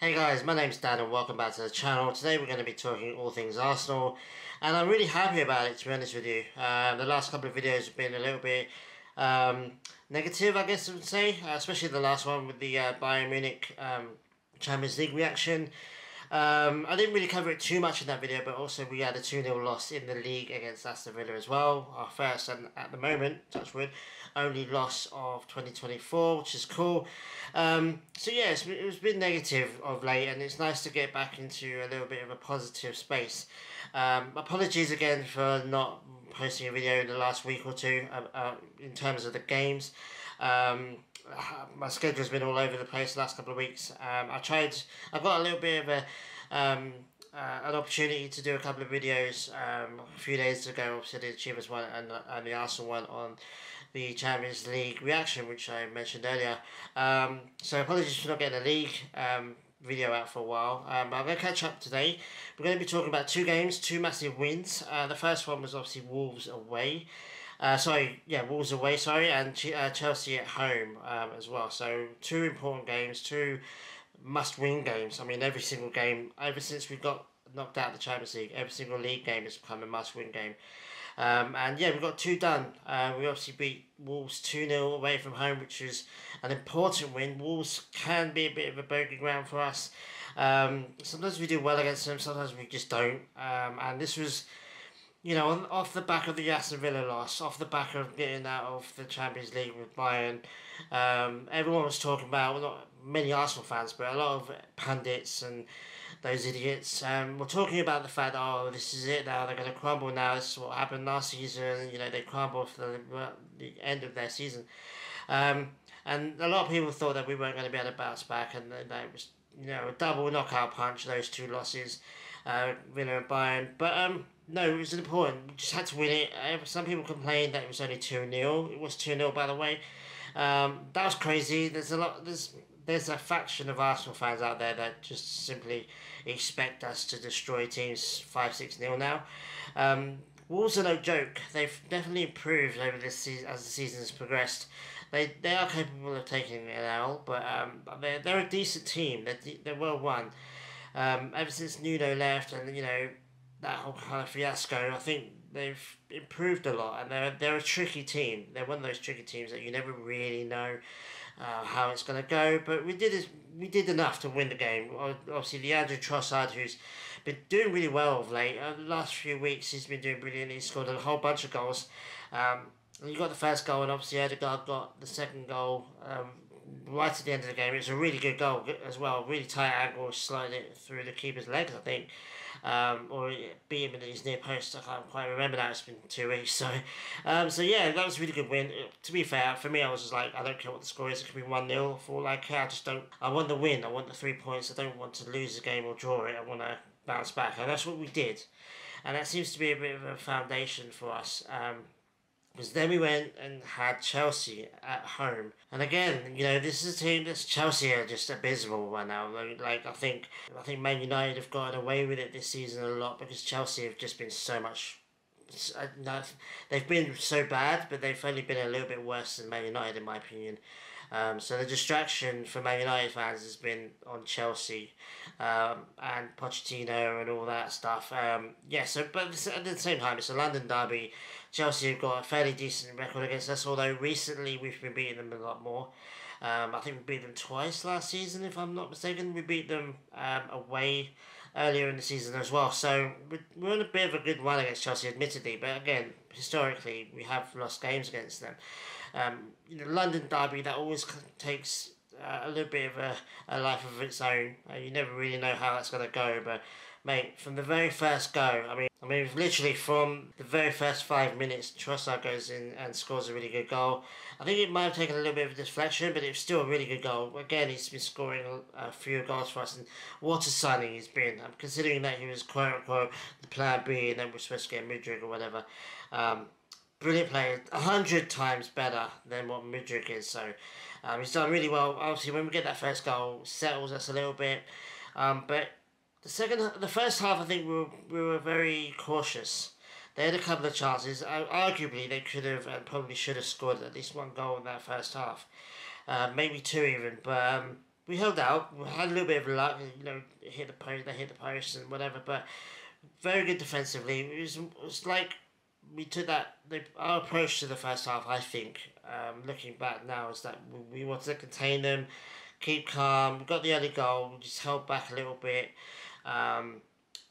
Hey guys, my name's Dan and welcome back to the channel. Today we're going to be talking all things Arsenal and I'm really happy about it, to be honest with you. The last couple of videos have been a little bit negative, I guess I would say, especially the last one with the Bayern Munich Champions League reaction. I didn't really cover it too much in that video, but also we had a 2-0 loss in the league against Aston Villa as well. Our first and at the moment, touch wood, only loss of 2024, which is cool. So yeah, it's been negative of late and it's nice to get back into a little bit of a positive space. Apologies again for not posting a video in the last week or two in terms of the games. My schedule's been all over the place the last couple of weeks. I got a little bit of an opportunity to do a couple of videos a few days ago. Obviously, the Chivas one and the Arsenal one on the Champions League reaction, which I mentioned earlier. So apologies for not getting a league video out for a while. But I'm going to catch up today. We're going to be talking about two games, two massive wins. The first one was obviously Wolves away. Wolves away, and Chelsea at home as well. So two important games, two must-win games. I mean, every single game, ever since we got knocked out of the Champions League, every single league game has become a must-win game. And yeah, we got two done. We obviously beat Wolves 2-0 away from home, which is an important win. Wolves can be a bit of a bogey ground for us. Sometimes we do well against them, sometimes we just don't. And this was, you know, off the back of the Aston Villa loss, off the back of getting out of the Champions League with Bayern, everyone was talking about, well, not many Arsenal fans, but a lot of pundits and those idiots were talking about the fact, oh, this is it now, they're going to crumble now, this is what happened last season, you know, they crumbled for the end of their season. And a lot of people thought that we weren't going to be able to bounce back, and that it was, you know, a double knockout punch, those two losses, Villa and Bayern. But no, it was important. We just had to win it. Some people complained that it was only 2-0. It was 2-0, by the way. That was crazy. There's a faction of Arsenal fans out there that just simply expect us to destroy teams 5-6-0 now. Wolves are no joke. They've definitely improved over this season as the season has progressed. They are capable of taking an L, but they're a decent team. They're well run. Ever since Nuno left, and you know, that whole kind of fiasco, I think they've improved a lot, and they're a tricky team. They're one of those tricky teams that you never really know how it's going to go. But we did enough to win the game. Obviously, Leandro Trossard, who's been doing really well of late. The last few weeks, he's been doing brilliant. He's scored a whole bunch of goals. You got the first goal, and obviously Odegaard got the second goal right at the end of the game. It was a really good goal as well. Really tight angle, sliding it through the keeper's legs, I think. Or beat him in his near post. I can't quite remember that. It's been 2 weeks. So yeah, that was a really good win. To be fair, for me, I was just like, I don't care what the score is. It could be 1-0 for all I care. I just don't. I want the win. I want the 3 points. I don't want to lose the game or draw it. I want to bounce back, and that's what we did. And that seems to be a bit of a foundation for us. Because then we went and had Chelsea at home, and again, you know, this is a team that's Chelsea are just abysmal right now. Like I think Man United have gotten away with it this season a lot because Chelsea have just been so much. They've been so bad, but they've only been a little bit worse than Man United, in my opinion. So the distraction for Man United fans has been on Chelsea and Pochettino and all that stuff. But at the same time, it's a London derby. Chelsea have got a fairly decent record against us, although recently we've been beating them a lot more. I think we beat them twice last season, if I'm not mistaken. We beat them away earlier in the season as well. So we're on a bit of a good run against Chelsea, admittedly. But again, historically, we have lost games against them. London derby, that always takes a little bit of a life of its own. You never really know how that's going to go. But mate, from the very first go, I mean, literally from the very first 5 minutes, Trossard goes in and scores a really good goal. I think it might have taken a little bit of a deflection, but it was still a really good goal. Again, he's been scoring a few goals for us, and what a signing he's been. I'm considering that he was quote-unquote the plan B, and then we're supposed to get Mudryk or whatever. Brilliant player, 100 times better than what Mudryk is, so he's done really well. Obviously, when we get that first goal, settles us a little bit, but the first half, I think we were very cautious. They had a couple of chances. Arguably, they could have and probably should have scored at least one goal in that first half, maybe two even. But we held out. We had a little bit of luck, you know, they hit the post and whatever, but very good defensively. It was like we took our approach to the first half. I think, looking back now, is that we wanted to contain them, keep calm. We got the early goal. We just held back a little bit. I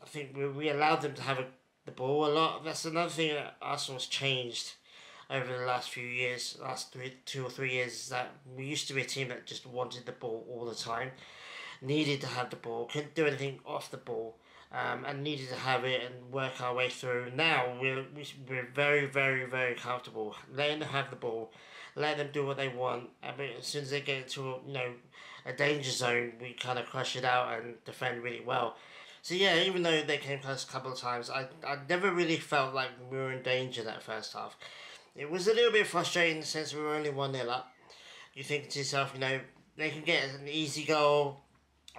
think we allowed them to have the ball a lot. That's another thing that Arsenal's changed over the last few years, 2 or 3 years, is that we used to be a team that just wanted the ball all the time, needed to have the ball, couldn't do anything off the ball, and needed to have it and work our way through. Now we're very, very, very comfortable letting them have the ball, letting them do what they want. I mean, as soon as they get into a danger zone, we kind of crush it out and defend really well. So yeah, even though they came close a couple of times, I never really felt like we were in danger that first half. It was a little bit frustrating in the sense we were only 1-0 up. You think to yourself, they can get an easy goal,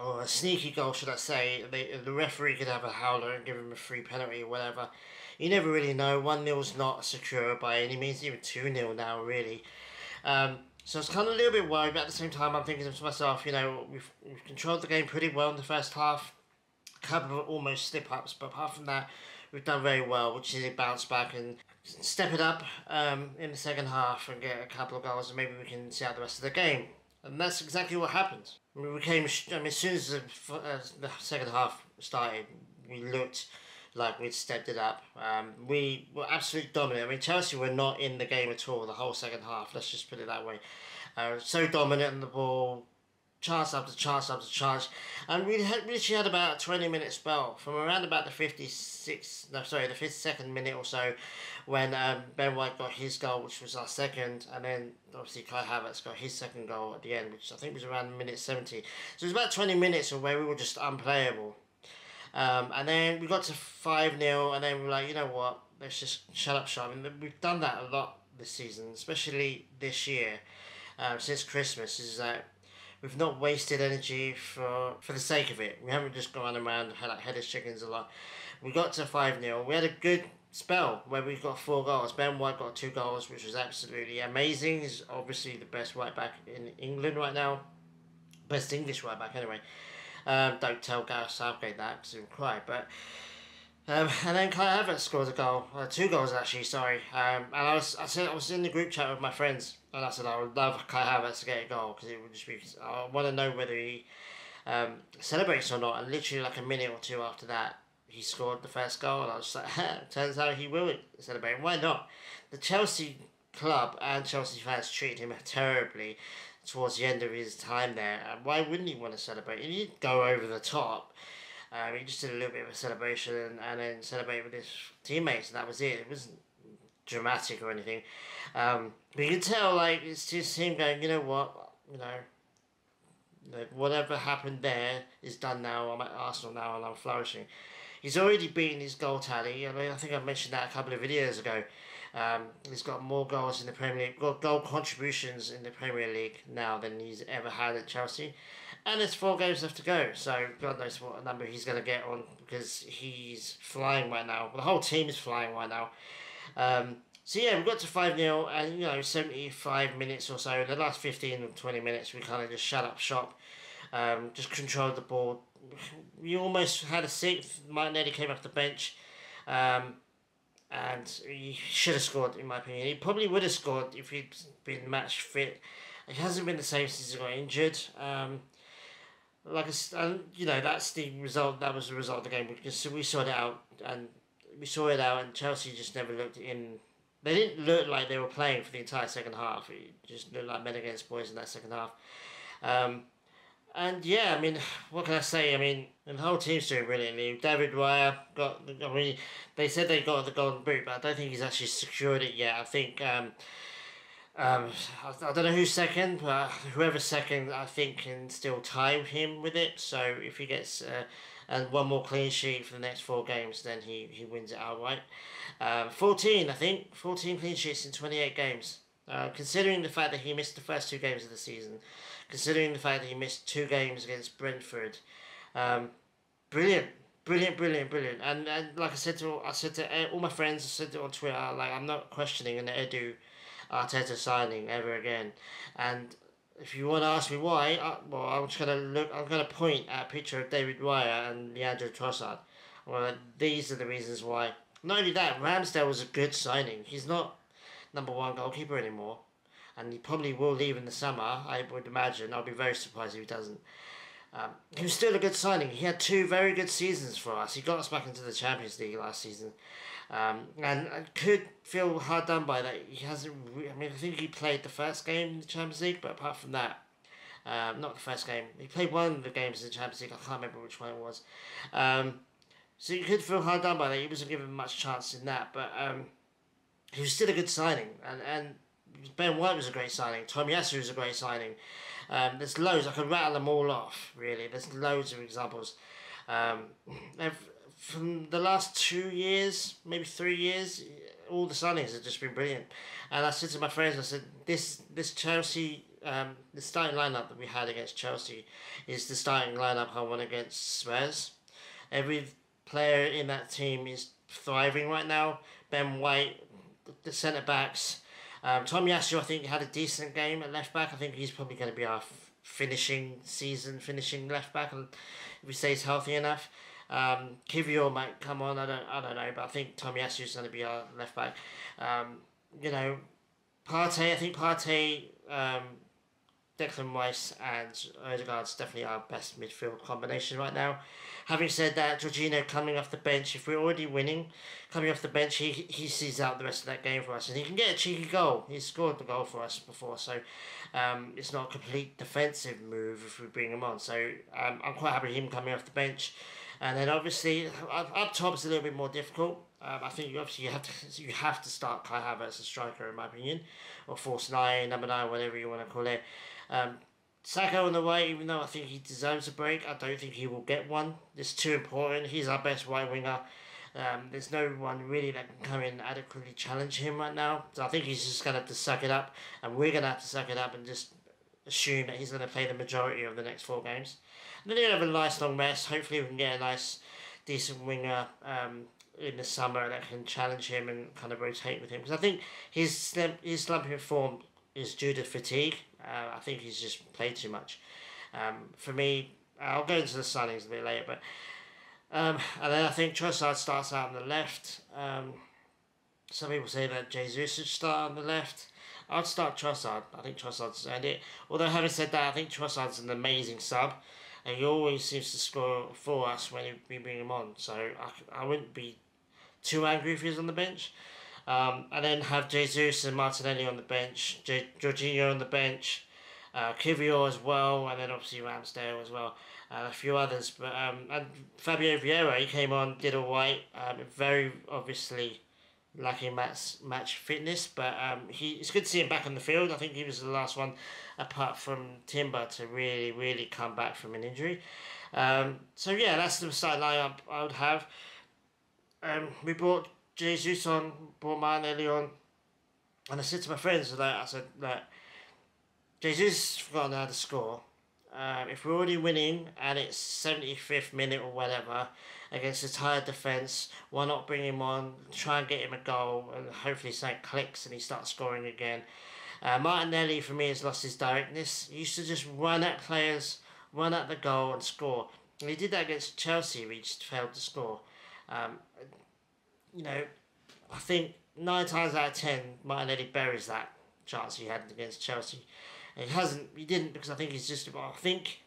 or a sneaky goal, should I say. The referee could have a howler and give him a free penalty or whatever. You never really know. 1-0's not secure by any means, even 2-0 now, really. So it's kind of a little bit worried, but at the same time, I'm thinking to myself, we've controlled the game pretty well in the first half. A couple of almost slip-ups, but apart from that, we've done very well, which is a bounce back and step it up in the second half and get a couple of goals, and maybe we can see out the rest of the game. And that's exactly what happened. As soon as the second half started, we looked like we'd stepped it up. We were absolutely dominant. Chelsea were not in the game at all the whole second half, let's just put it that way. So dominant on the ball, chance after chance after chance, and we literally had about a 20-minute spell from around about the 52nd minute or so, when Ben White got his goal, which was our second, and then obviously Kai Havertz got his second goal at the end, which I think was around minute 70. So it was about 20 minutes of where we were just unplayable, and then we got to 5-0, and then we were like, you know what, let's just shut up shop. We've done that a lot this season, especially this year, since Christmas, is that we've not wasted energy for the sake of it. We haven't just gone around like headless chickens a lot. We got to 5-0. We had a good spell where we got 4 goals. Ben White got 2 goals, which was absolutely amazing. He's obviously the best right back in England right now. Best English right back, anyway. Don't tell Gareth Southgate that, because he'll cry. But and then Kai Havertz scored a goal, 2 goals actually. Sorry. And I was in the group chat with my friends, and I said I would love Kai Havertz to get a goal, because it would just be. I want to know whether he celebrates or not. And literally like a minute or two after that, he scored the first goal, and I was like, turns out he will celebrate. Why not? The Chelsea club and Chelsea fans treated him terribly towards the end of his time there. And why wouldn't he want to celebrate? He didn't go over the top. He just did a little bit of a celebration and then celebrated with his teammates, and that was it. It wasn't dramatic or anything. But you can tell, like, it's just him going, you know what, whatever happened there is done now. I'm at Arsenal now and I'm flourishing. He's already beaten his goal tally. I think I mentioned that a couple of videos ago. He's got more goals in the Premier League, got goal contributions in the Premier League now than he's ever had at Chelsea. And there's 4 games left to go, so God knows what number he's going to get on, because he's flying right now. The whole team is flying right now. So yeah, we got to 5-0, and 75 minutes or so, the last 15 or 20 minutes, we kind of just shut up shop, just controlled the ball. We almost had a 6th. Martinelli came off the bench, and he should have scored, in my opinion. He probably would have scored if he'd been match fit. He hasn't been the same since he got injured. That's the result. That was the result of the game, because we saw it out, and Chelsea just never looked in. They didn't look like they were playing for the entire second half. It just looked like men against boys in that second half. And yeah, what can I say? The whole team's doing brilliantly. David Raya they said they got the golden boot, but I don't think he's actually secured it yet. I think, I don't know who's second, but whoever's second, I think, can still tie him with it. So if he gets and 1 more clean sheet for the next 4 games, then he wins it outright. 14 clean sheets in 28 games. Considering the fact that he missed the first 2 games of the season, considering the fact that he missed 2 games against Brentford, brilliant. And like I said to all my friends, I said it on Twitter, like, I'm not questioning an Edu Arteta signing ever again. And if you want to ask me why, well, I'm just gonna look. I'm gonna point at a picture of David Raya. I'm just gonna look. I'm gonna point at a picture of David Raya and Leandro Trossard. Well, these are the reasons why. Not only that, Ramsdale was a good signing. He's not number one goalkeeper anymore, and he probably will leave in the summer. I would imagine. I'll be very surprised if he doesn't. He was still a good signing. He had two very good seasons for us. He got us back into the Champions League last season. And I could feel hard done by that. He hasn't. I mean, I think he played the first game in the Champions League, but apart from that, not the first game. He played one of the games in the Champions League. I can't remember which one it was. So you could feel hard done by that. He wasn't given much chance in that, but he was still a good signing. And Ben White was a great signing. Tomiyasu was a great signing. There's loads. I could rattle them all off, really. There's loads of examples. From the last 2 years, maybe 3 years, all the signings have just been brilliant. And I said to my friends, I said, this Chelsea, the starting lineup that we had against Chelsea is the starting lineup I want against Spurs. Every player in that team is thriving right now. Ben White, the centre backs. Tomiyasu, I think, had a decent game at left back. I think he's probably going to be our finishing left back, and if he stays healthy enough. Kivior might come on. I don't know, but I think Tomiyasu is going to be our left back. You know, Partey. I think Partey, Declan Rice, and Odegaard's definitely our best midfield combination right now. Having said that, Jorginho coming off the bench, if we're already winning, coming off the bench, he sees out the rest of that game for us, and he can get a cheeky goal. He scored the goal for us before, so it's not a complete defensive move if we bring him on. So I'm quite happy with him coming off the bench. And then obviously up top is a little bit more difficult. I think obviously you have to start Kai Havertz as a striker, in my opinion, or false nine, number 9, whatever you want to call it. Saka on the right, even though I think he deserves a break, I don't think he will get one. It's too important. He's our best right winger. There's no one really that can come in and adequately challenge him right now. So I think he's just going to have to suck it up, and we're going to have to suck it up and just assume that he's going to play the majority of the next 4 games. And then he'll have a nice long rest. Hopefully we can get a nice, decent winger in the summer that can challenge him and kind of rotate with him. Because I think his slumping form is due to fatigue. I think he's just played too much. For me, I'll go into the signings a bit later, but and then I think Trossard starts out on the left. Some people say that Jesus should start on the left. I'd start Trossard. I think Trossard's earned it. Although having said that, I think Trossard's an amazing sub, and he always seems to score for us when we bring him on. So I wouldn't be too angry if he was on the bench. And then have Jesus and Martinelli on the bench, Jorginho on the bench, Kivior as well, and then obviously Ramsdale as well, and a few others. But and Fabio Vieira, he came on, did all right. Very obviously lacking match fitness, but it's good to see him back on the field. I think he was the last one, apart from Timber, to really come back from an injury. So yeah, that's the starting lineup I would have. We brought Jesus on, brought Martinelli on, and I said to my friends, I said, Jesus forgotten how to score. If we're already winning and it's 75th minute or whatever against a tired defence, why not bring him on, try and get him a goal, and hopefully something clicks and he starts scoring again. Martinelli, for me, has lost his directness. He used to just run at players, run at the goal and score. And he did that against Chelsea, we just failed to score. You know, I think 9 times out of 10, Martinelli buries that chance he had against Chelsea. And he didn't, because I think he's just, I think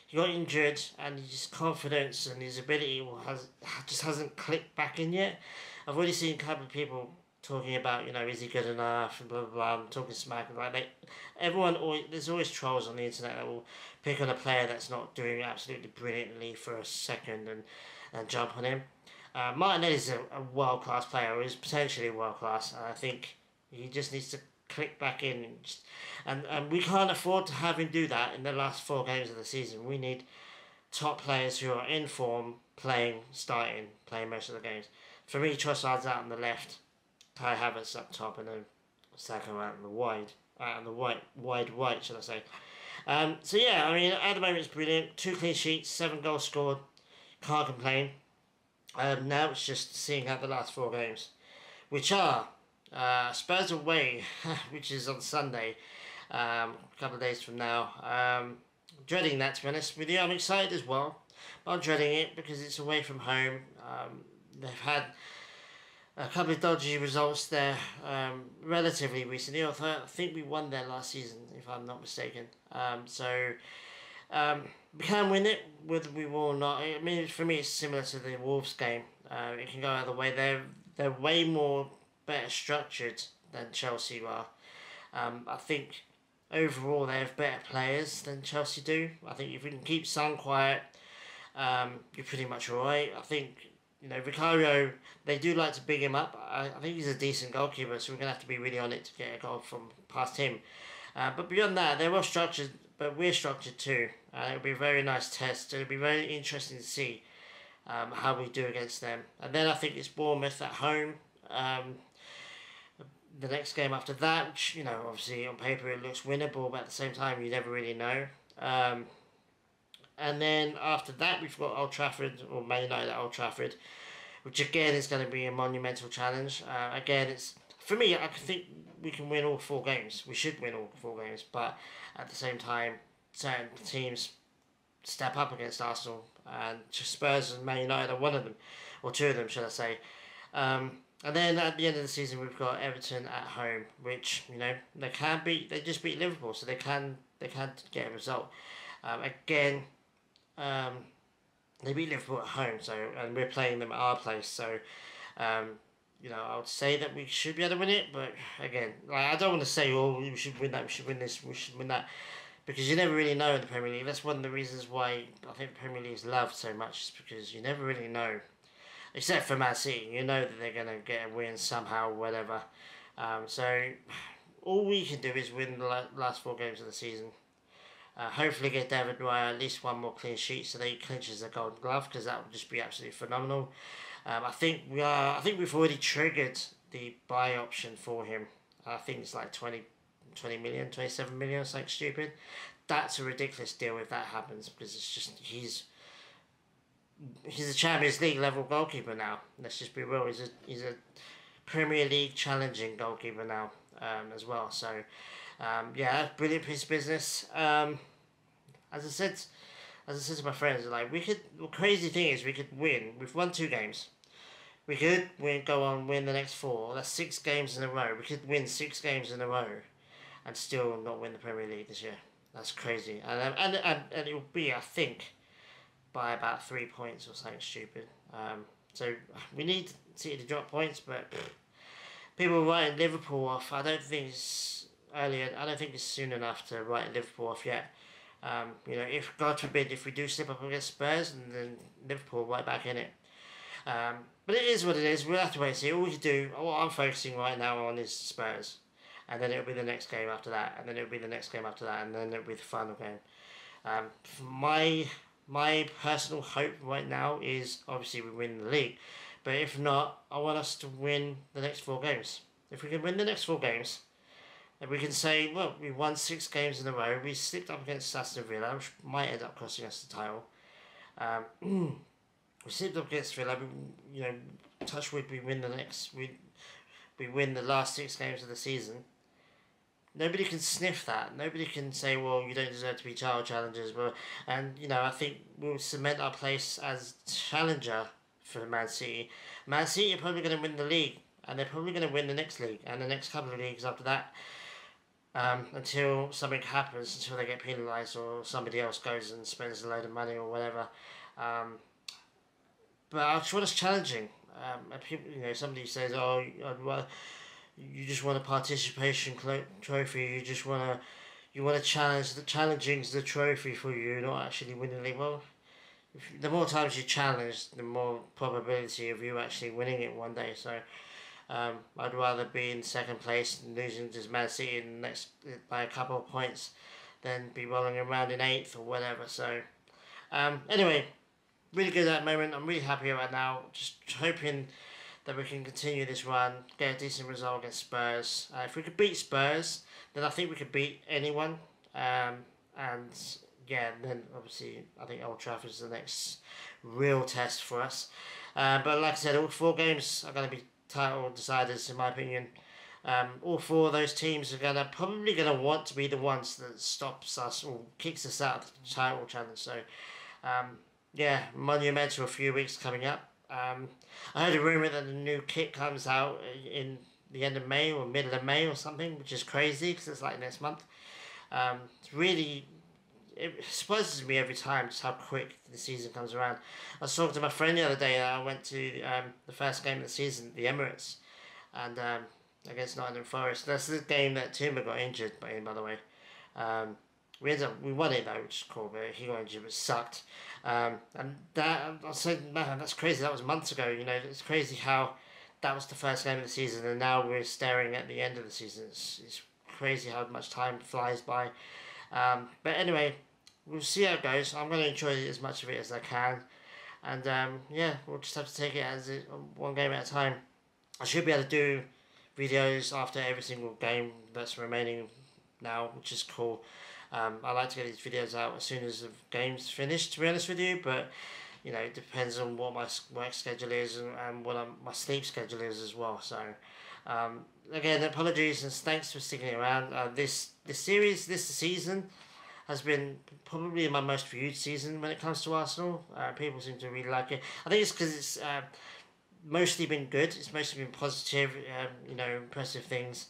he got injured and his confidence and his ability just hasn't clicked back in yet. I've already seen a couple of people talking about, is he good enough and blah blah blah, and talking smack, and there's always trolls on the internet that will pick on a player that's not doing absolutely brilliantly for a second and jump on him. Martinelli's a world-class player, or is potentially world-class, and I think he just needs to click back in, and we can't afford to have him do that in the last 4 games of the season. We need top players who are in form, playing most of the games. For me, Trossard's out on the left, Kai Havertz up top, and then Saka out on the wide right, should I say. So yeah, I mean, at the moment it's brilliant. 2 clean sheets, 7 goals scored, can't complain. Now it's just seeing out the last 4 games, which are Spurs away, which is on Sunday, a couple of days from now. Dreading that, to be honest with you. I'm excited as well, but I'm dreading it because it's away from home. They've had a couple of dodgy results there relatively recently. I think we won there last season, if I'm not mistaken. We can win it, whether we will or not. I mean, for me, it's similar to the Wolves game. It can go either way. They're way more better structured than Chelsea are. I think overall they have better players than Chelsea do. I think if we can keep Son quiet, you're pretty much alright. I think, Vicario, they do like to big him up. I think he's a decent goalkeeper, so we're going to have to be really on it to get a goal from past him. But beyond that, they're well structured, but we're structured too. It'll be a very nice test. It'll be very interesting to see how we do against them. And then I think it's Bournemouth at home. The next game after that, which, obviously on paper it looks winnable, but at the same time you never really know. And then after that we've got Old Trafford, or Man United at Old Trafford, which again is going to be a monumental challenge. Again, for me, I think we can win all 4 games. We should win all 4 games, but at the same time, certain teams step up against Arsenal, and Spurs and Man United are one of them, or 2 of them, should I say. And then at the end of the season, we've got Everton at home, which they can beat. They just beat Liverpool, so they can get a result. Again, they beat Liverpool at home, and we're playing them at our place. So, I would say that we should be able to win it. But again, I don't want to say, oh, we should win that, we should win this, we should win that, because you never really know in the Premier League. That's one of the reasons why I think the Premier League is loved so much, is because you never really know. Except for Man City, you know that they're going to get a win somehow, whatever. So all we can do is win the last 4 games of the season. Hopefully get David Raya at least 1 more clean sheet so that he clinches the Golden Glove, because that would just be absolutely phenomenal. I think we've already triggered the buy option for him. I think it's like 20 million, 27 million, something stupid. That's a ridiculous deal if that happens, because it's just he's a Champions League level goalkeeper now. Let's just be real. He's a Premier League challenging goalkeeper now, as well. So, yeah, brilliant piece of business. As I said to my friends, the crazy thing is we could win. We've won 2 games. We could win the next 4. That's 6 games in a row. We could win 6 games in a row and still not win the Premier League this year. That's crazy. And it will be, I think, by about 3 points or something stupid. So we need City to drop points, but people are writing Liverpool off. I don't think it's soon enough to write Liverpool off yet. If God forbid, if we do slip up against Spurs, and then Liverpool right back in it. But it is what it is. We'll have to wait and see. All we can do, what I'm focusing right now on, is Spurs, and then it'll be the next game after that, and then it'll be the next game after that, and then it'll be the final game. My personal hope right now is obviously we win the league, but if not, I want us to win the next 4 games. If we can win the next 4 games, then we can say, well, we won 6 games in a row. We slipped up against Aston Villa, which might end up costing us the title. We slipped up against Villa. Touch wood, we win we win the last 6 games of the season. Nobody can sniff that. Nobody can say, well, you don't deserve to be title challengers. And I think we'll cement our place as challenger for Man City. Man City are probably going to win the league, and they're probably going to win the next league and the next couple of leagues after that, until something happens, until they get penalised or somebody else goes and spends a load of money or whatever. But I just want us challenging. People, somebody says, oh, you just want a participation trophy. You want to challenge. The challenging's the trophy for you, not actually winning the league. Well, the more times you challenge, the more probability of you actually winning it one day. So, I'd rather be in 2nd place and losing to Man City by a couple of points than be rolling around in 8th or whatever. So, anyway, really good at the moment. I'm really happy right now. Just hoping that we can continue this run, get a decent result against Spurs. If we could beat Spurs, then I think we could beat anyone. And yeah, then obviously I think Old Trafford is the next real test for us. But like I said, all 4 games are going to be title deciders in my opinion. All four of those teams are probably gonna want to be the ones that stops us or kicks us out of the title challenge. So, yeah, monumental a few weeks coming up. I heard a rumor that the new kit comes out in the end of May or middle of May or something, which is crazy because it's like next month. It's really, it surprises me every time just how quick the season comes around. I was talking to my friend the other day. I went to the first game of the season, the Emirates, and against Nottingham Forest. That's the game that Timber got injured by the way. We won it though, which is cool, but he got injured, but sucked. And that, I said, man, that's crazy. That was months ago. You know, it's crazy how that was the first game of the season, and now we're staring at the end of the season. It's crazy how much time flies by. But anyway, we'll see how it goes. I'm going to enjoy as much of it as I can. And yeah, we'll just have to take it as one game at a time. I should be able to do videos after every single game that's remaining now, which is cool. I like to get these videos out as soon as the game's finished, to be honest with you, but you know, it depends on what my work schedule is and what my sleep schedule is as well. So again, apologies and thanks for sticking around. This season has been probably my most viewed season when it comes to Arsenal. People seem to really like it. I think it's because it's mostly been good. It's mostly been positive, you know, impressive things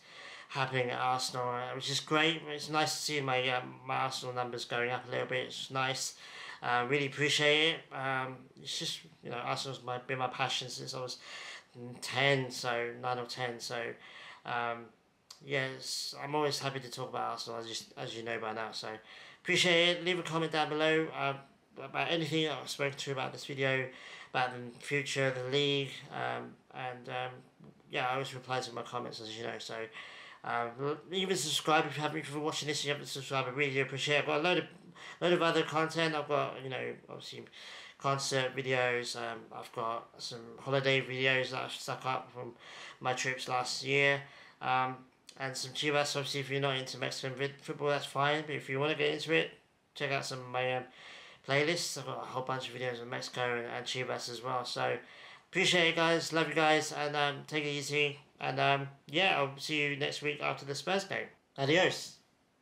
happening at Arsenal, which is great. It's nice to see my my Arsenal numbers going up a little bit. It's nice. Really appreciate it. It's just, you know, Arsenal's been my passion since I was 10, so 9 or 10. So yes, I'm always happy to talk about Arsenal, as you know by now. So appreciate it. Leave a comment down below about anything I've spoken to about this video, about the future, the league, and yeah, I always reply to my comments, as you know. So even subscribe if you're watching this and you haven't subscribed. I really do appreciate it. I've got a load of other content. I've got, you know, obviously concert videos. I've got some holiday videos that I've stuck up from my trips last year. And some Chivas. Obviously, if you're not into Mexican football, that's fine. But if you want to get into it, check out some of my playlists. I've got a whole bunch of videos on Mexico and Chivas as well. So appreciate it, guys. Love you guys, and take it easy. And yeah, I'll see you next week after the Spurs game. Adios.